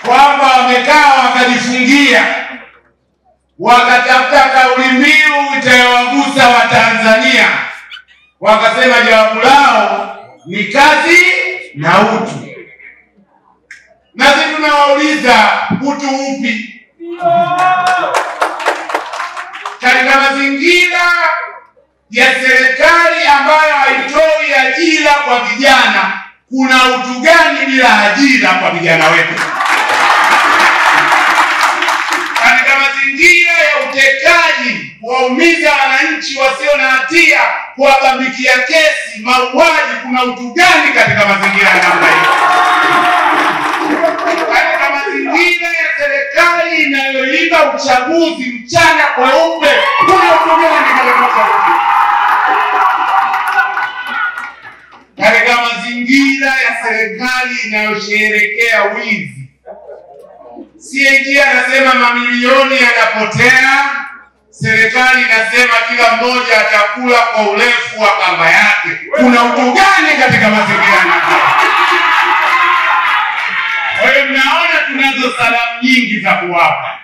kwamba wamekaa wakajifungia, wakatafuta kauli mbiu itayowagusa Watanzania, wakasema jawabu lao ni kazi na utu. Na sisi tunawauliza, utu upi? Katika mazingira ya serikali ambayo haitoi ajira kwa vijana, kuna utu gani bila ajira kwa vijana wetu? Katika mazingira ya utekaji, kuwaumiza wananchi wasio na hatia, kuwabambikia kesi, mauaji, kuna utu gani katika mazingira ya namna hiyo? Katika mazingira ya serikali inayoiba uchaguzi mchana kweupe, kuna utu gani katika uchaguzi? Katika mazingira ya serikali inayosherehekea wizi, CAG anasema mamilioni yanapotea, serikali inasema kila mmoja atakula kwa urefu wa kamba yake. Kuna utu gani katika mazingira haya? Kwa hiyo mnaona tunazo salamu nyingi za kuwapa.